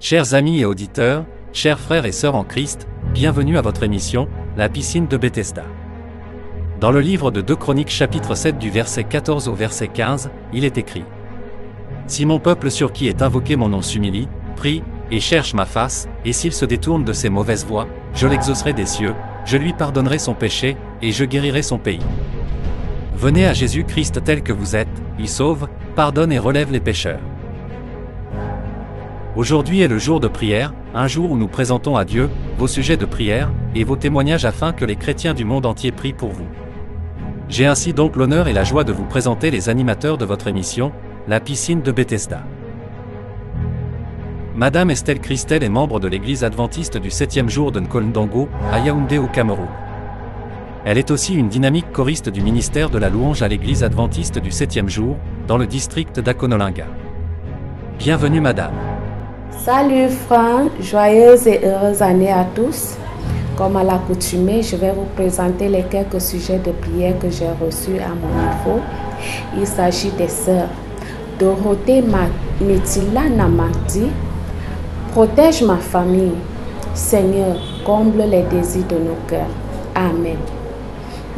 Chers amis et auditeurs, chers frères et sœurs en Christ, bienvenue à votre émission, La piscine de Bethesda. Dans le livre de 2 Chroniques chapitre 7 du verset 14 au verset 15, il est écrit: Si mon peuple sur qui est invoqué mon nom s'humilie, prie, et cherche ma face, et s'il se détourne de ses mauvaises voies, je l'exaucerai des cieux, je lui pardonnerai son péché, et je guérirai son pays. Venez à Jésus-Christ tel que vous êtes, il sauve, pardonne et relève les pécheurs. Aujourd'hui est le jour de prière, un jour où nous présentons à Dieu vos sujets de prière et vos témoignages afin que les chrétiens du monde entier prient pour vous. J'ai ainsi donc l'honneur et la joie de vous présenter les animateurs de votre émission, La piscine de Bethesda. Madame Estelle Christel est membre de l'église adventiste du 7e jour de Nkolndongo, à Yaoundé au Cameroun. Elle est aussi une dynamique choriste du ministère de la louange à l'église adventiste du 7e jour, dans le district d'Akonolinga. Bienvenue madame. Salut Franck, joyeuse et heureuse année à tous. Comme à l'accoutumée, je vais vous présenter les quelques sujets de prière que j'ai reçus à mon niveau. Il s'agit des sœurs Dorothée Metila Namadi. Protège ma famille. Seigneur, comble les désirs de nos cœurs. Amen.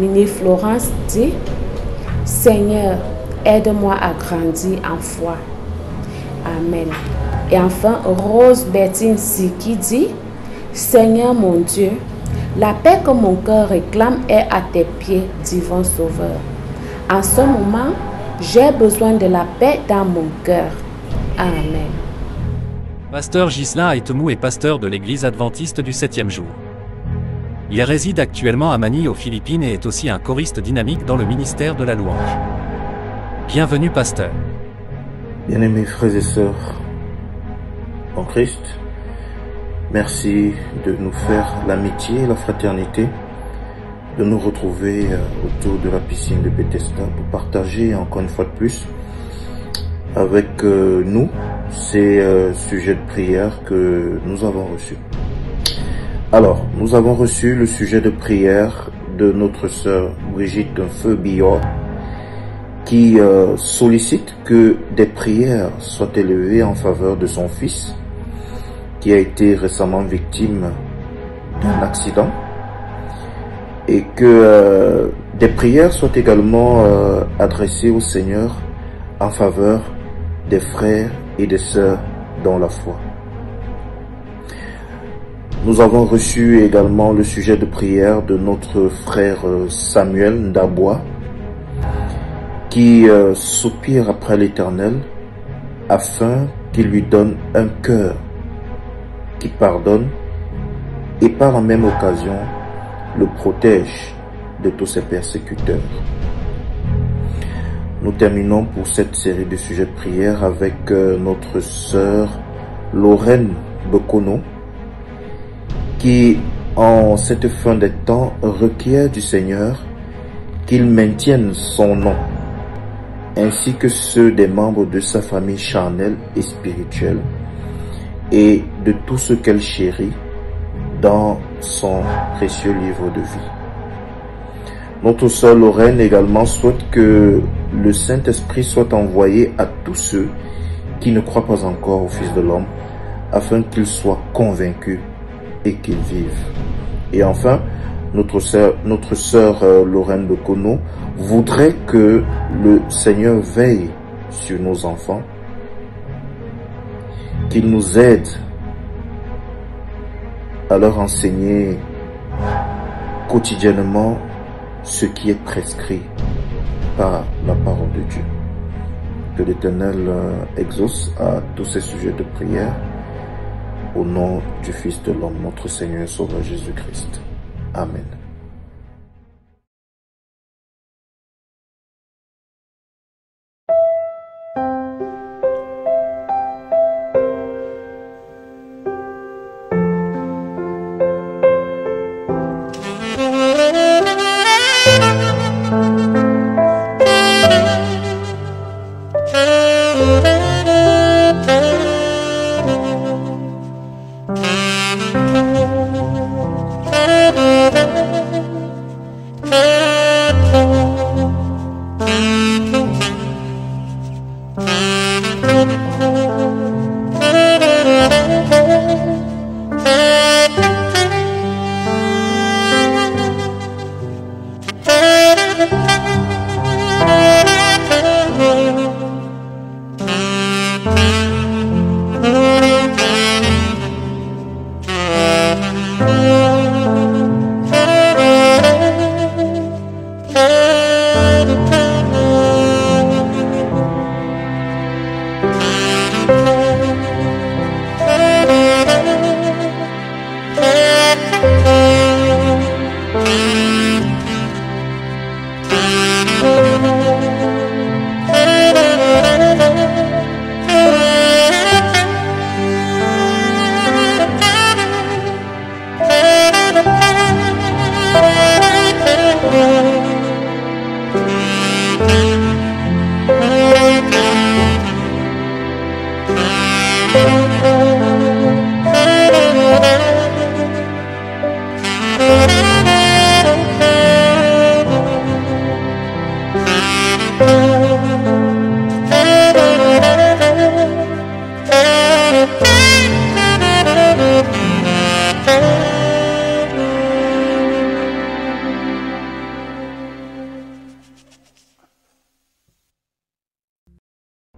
Mini Florence dit: Seigneur, aide-moi à grandir en foi. Amen. Et enfin, Rose Bertine Siki dit: Seigneur mon Dieu, la paix que mon cœur réclame est à tes pieds, divin Sauveur. En ce moment, j'ai besoin de la paix dans mon cœur. Amen. Pasteur Ghislain Aitemou est pasteur de l'église adventiste du 7e jour. Il réside actuellement à Manille aux Philippines et est aussi un choriste dynamique dans le ministère de la louange. Bienvenue pasteur. Bien-aimés frères et sœurs en Christ, merci de nous faire l'amitié et la fraternité, de nous retrouver autour de la piscine de Bethesda pour partager encore une fois de plus avec nous ces sujets de prière que nous avons reçus. Alors, nous avons reçu le sujet de prière de notre sœur Brigitte Feu-Billot, qui sollicite que des prières soient élevées en faveur de son fils, qui a été récemment victime d'un accident, et que des prières soient également adressées au Seigneur en faveur des frères et des sœurs dans la foi. Nous avons reçu également le sujet de prière de notre frère Samuel Ndabois, qui soupire après l'Éternel afin qu'il lui donne un cœur qui pardonne et par la même occasion le protège de tous ses persécuteurs. Nous terminons pour cette série de sujets de prière avec notre sœur Lorraine Bekono, qui en cette fin des temps requiert du Seigneur qu'il maintienne son nom ainsi que ceux des membres de sa famille charnelle et spirituelle et de tout ce qu'elle chérit dans son précieux livre de vie. Notre sœur Lorraine également souhaite que le Saint-Esprit soit envoyé à tous ceux qui ne croient pas encore au Fils de l'homme, afin qu'ils soient convaincus et qu'ils vivent. Et enfin, notre sœur Lorraine Bekono voudrait que le Seigneur veille sur nos enfants, qu'il nous aide à leur enseigner quotidiennement ce qui est prescrit par la parole de Dieu. Que l'Éternel exauce à tous ces sujets de prière au nom du Fils de l'homme, notre Seigneur et Sauveur Jésus-Christ. Amen.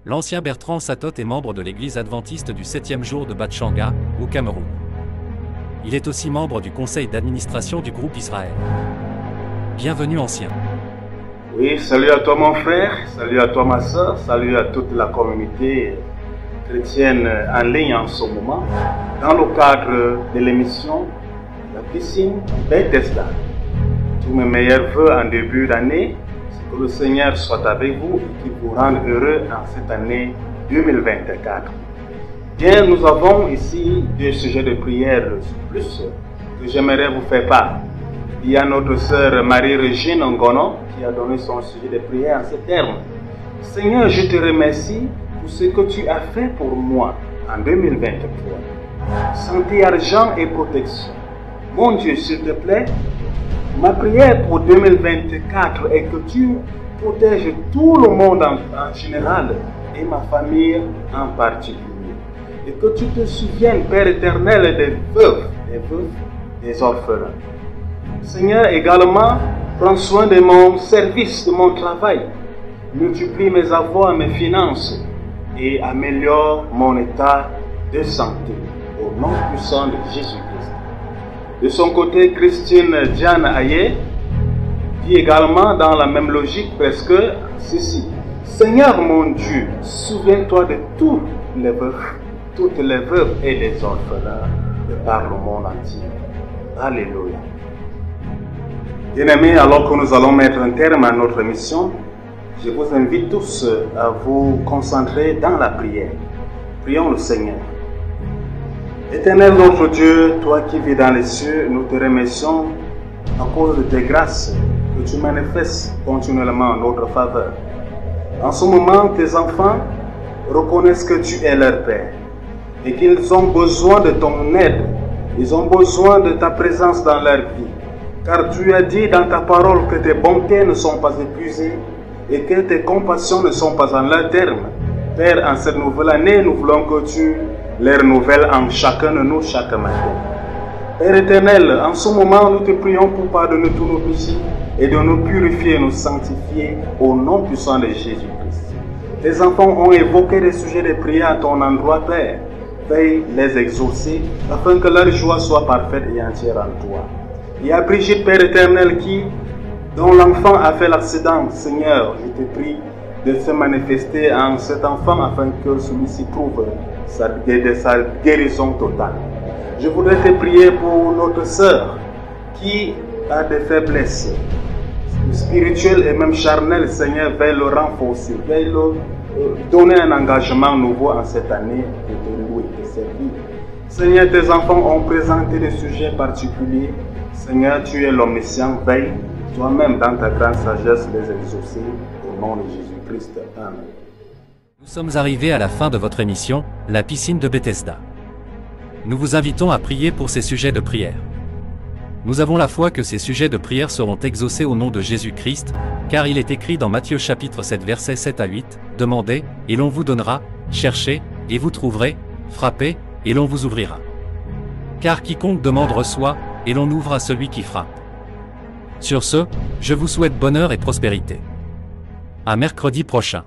L'ancien Bertrand Satot est membre de l'église adventiste du 7e jour de Batchanga, au Cameroun. Il est aussi membre du conseil d'administration du groupe Israël. Bienvenue ancien. Oui, salut à toi mon frère, salut à toi ma soeur, salut à toute la communauté chrétienne en ligne en ce moment, dans le cadre de l'émission La piscine Bethesda. Tous mes meilleurs vœux en début d'année, c'est que le Seigneur soit avec vous et qu'il vous rende heureux en cette année 2024. Bien, nous avons ici deux sujets de prière plus que j'aimerais vous faire part. Il y a notre sœur Marie-Régine Ngono qui a donné son sujet de prière en ces termes. Seigneur, je te remercie pour ce que tu as fait pour moi en 2023. Santé, argent et protection. Mon Dieu, s'il te plaît, ma prière pour 2024 est que tu protèges tout le monde en général et ma famille en particulier. Et que tu te souviennes, Père éternel, des veuves, des orphelins. Seigneur, également, prends soin de mon service, de mon travail. Multiplie mes avoirs, mes finances et améliore mon état de santé. Au nom puissant de Jésus-Christ. De son côté, Christine Diane Aye dit également dans la même logique presque ceci. Seigneur mon Dieu, souviens-toi de toutes les veuves et les orphelins de par le monde entier. Alléluia. Bien-aimés, alors que nous allons mettre un terme à notre mission, je vous invite tous à vous concentrer dans la prière. Prions le Seigneur. Éternel notre Dieu, toi qui vis dans les cieux, nous te remercions à cause de tes grâces que tu manifestes continuellement en notre faveur. En ce moment, tes enfants reconnaissent que tu es leur Père et qu'ils ont besoin de ton aide. Ils ont besoin de ta présence dans leur vie. Car tu as dit dans ta parole que tes bontés ne sont pas épuisées et que tes compassions ne sont pas en leur terme. Père, en cette nouvelle année, nous voulons que tu les renouvelles en chacun de nous chaque matin. Père éternel, en ce moment, nous te prions pour pardonner tous nos péchés et de nous purifier et nous sanctifier au nom puissant de Jésus-Christ. Tes enfants ont évoqué des sujets de prière à ton endroit, Père. Veuille les exaucer afin que leur joie soit parfaite et entière en toi. Il y a Brigitte, Père éternel, dont l'enfant a fait l'accident. Seigneur, je te prie de se manifester en cet enfant afin que celui-ci trouve sa guérison totale. Je voudrais te prier pour notre sœur qui a des faiblesses spirituelles et même charnelles. Seigneur, veuille le renforcer, veuille le donner un engagement nouveau en cette année de te louer, de servir. Seigneur, tes enfants ont présenté des sujets particuliers. Seigneur, tu es l'omniscient, veille toi-même dans ta grande sagesse les exaucer au nom de Jésus-Christ. Amen. Nous sommes arrivés à la fin de votre émission, La piscine de Bethesda. Nous vous invitons à prier pour ces sujets de prière. Nous avons la foi que ces sujets de prière seront exaucés au nom de Jésus-Christ, car il est écrit dans Matthieu chapitre 7 versets 7 à 8, « Demandez, et l'on vous donnera, cherchez, et vous trouverez, frappez, et l'on vous ouvrira. Car quiconque demande reçoit, et l'on ouvre à celui qui frappe. » Sur ce, je vous souhaite bonheur et prospérité. À mercredi prochain.